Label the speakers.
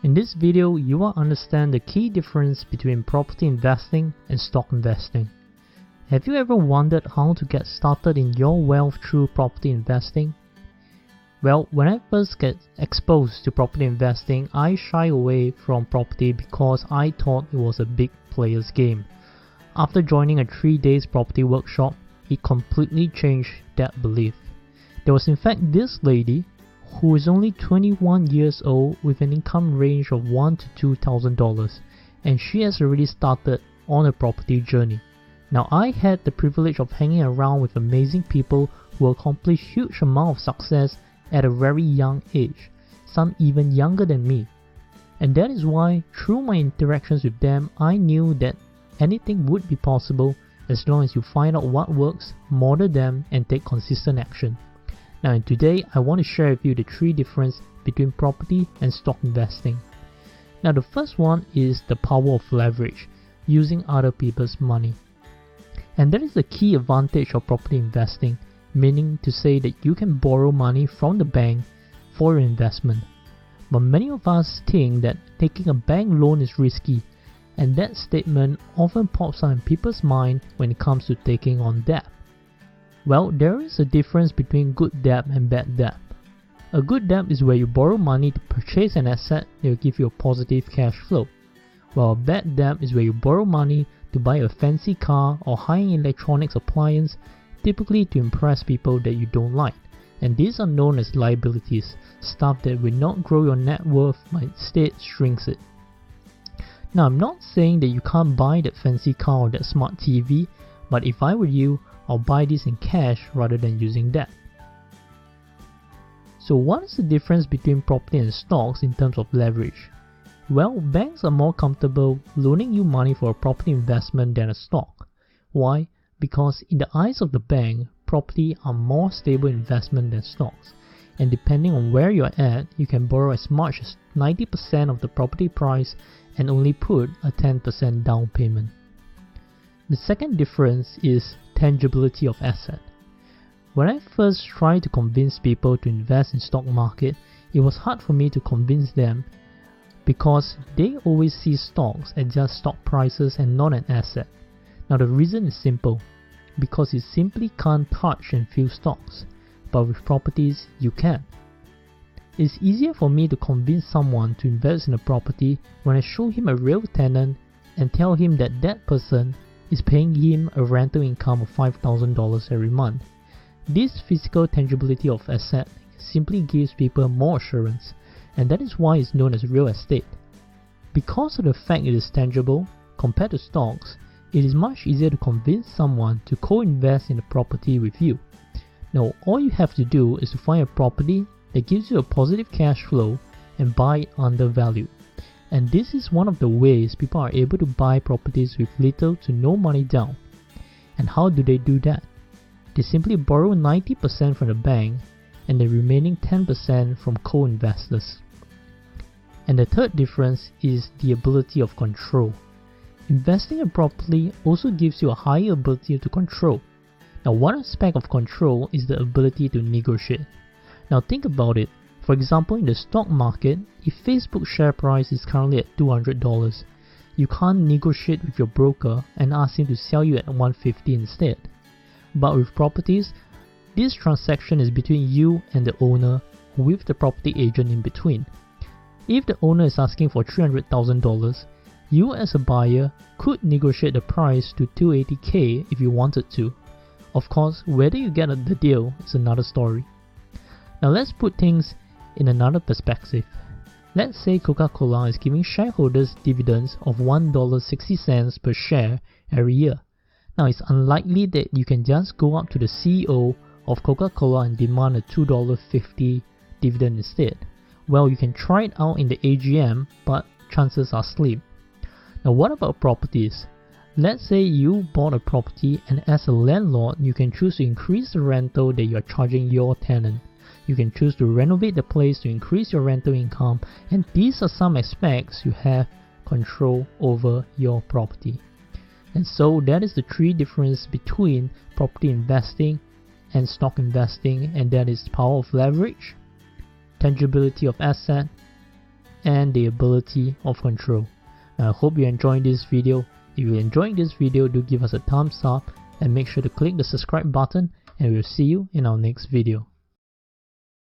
Speaker 1: In this video, you will understand the key difference between property investing and stock investing. Have you ever wondered how to get started in your wealth through property investing? Well, when I first get exposed to property investing, I shy away from property because I thought it was a big player's game. After joining a 3-day property workshop, it completely changed that belief. There was in fact this lady who is only 21 years old with an income range of $1,000 to $2,000, and she has already started on a property journey. Now, I had the privilege of hanging around with amazing people who accomplished huge amount of success at a very young age, some even younger than me. And that is why, through my interactions with them, I knew that anything would be possible as long as you find out what works, model them, and take consistent action. Now, today I want to share with you the 3 differences between property and stock investing. Now, the first one is the power of leverage, using other people's money. And that is the key advantage of property investing, meaning to say that you can borrow money from the bank for your investment. But many of us think that taking a bank loan is risky, and that statement often pops up in people's mind when it comes to taking on debt. Well, there is a difference between good debt and bad debt. A good debt is where you borrow money to purchase an asset that will give you a positive cash flow, while a bad debt is where you borrow money to buy a fancy car or high-end electronics appliance, typically to impress people that you don't like. And these are known as liabilities, stuff that will not grow your net worth but instead shrinks it. Now, I'm not saying that you can't buy that fancy car or that smart TV, but if I were you, I'll buy this in cash rather than using debt. So what is the difference between property and stocks in terms of leverage? Well, banks are more comfortable loaning you money for a property investment than a stock. Why? Because in the eyes of the bank, property are more stable investment than stocks. And depending on where you're at, you can borrow as much as 90% of the property price and only put a 10% down payment. The second difference is tangibility of asset. When I first tried to convince people to invest in stock market, it was hard for me to convince them because they always see stocks as just stock prices and not an asset. Now, the reason is simple, because you simply can't touch and feel stocks, but with properties you can. It's easier for me to convince someone to invest in a property when I show him a real tenant and tell him that that person is paying him a rental income of $5,000 every month. This physical tangibility of asset simply gives people more assurance, and that is why it's known as real estate. Because of the fact it is tangible, compared to stocks, it is much easier to convince someone to co-invest in a property with you. Now, all you have to do is to find a property that gives you a positive cash flow and buy it undervalued. And this is one of the ways people are able to buy properties with little to no money down. And how do they do that? They simply borrow 90% from the bank and the remaining 10% from co-investors. And the third difference is the ability of control. Investing in property also gives you a higher ability to control. Now, one aspect of control is the ability to negotiate. Now, think about it. For example, in the stock market, if Facebook share price is currently at $200, you can't negotiate with your broker and ask him to sell you at $150 instead. But with properties, this transaction is between you and the owner with the property agent in between. If the owner is asking for $300,000, you as a buyer could negotiate the price to $280,000 if you wanted to. Of course, whether you get the deal is another story. Now, let's put things in another perspective. Let's say Coca-Cola is giving shareholders dividends of $1.60 per share every year. Now, it's unlikely that you can just go up to the CEO of Coca-Cola and demand a $2.50 dividend instead. Well, you can try it out in the AGM, but chances are slim. Now, what about properties? Let's say you bought a property, and as a landlord, you can choose to increase the rental that you are charging your tenant. You can choose to renovate the place to increase your rental income, and these are some aspects you have control over your property. And so that is the 3 differences between property investing and stock investing, and that is power of leverage, tangibility of asset, and the ability of control. Now, I hope you're enjoying this video. If you're enjoying this video, do give us a thumbs up and make sure to click the subscribe button, and we'll see you in our next video.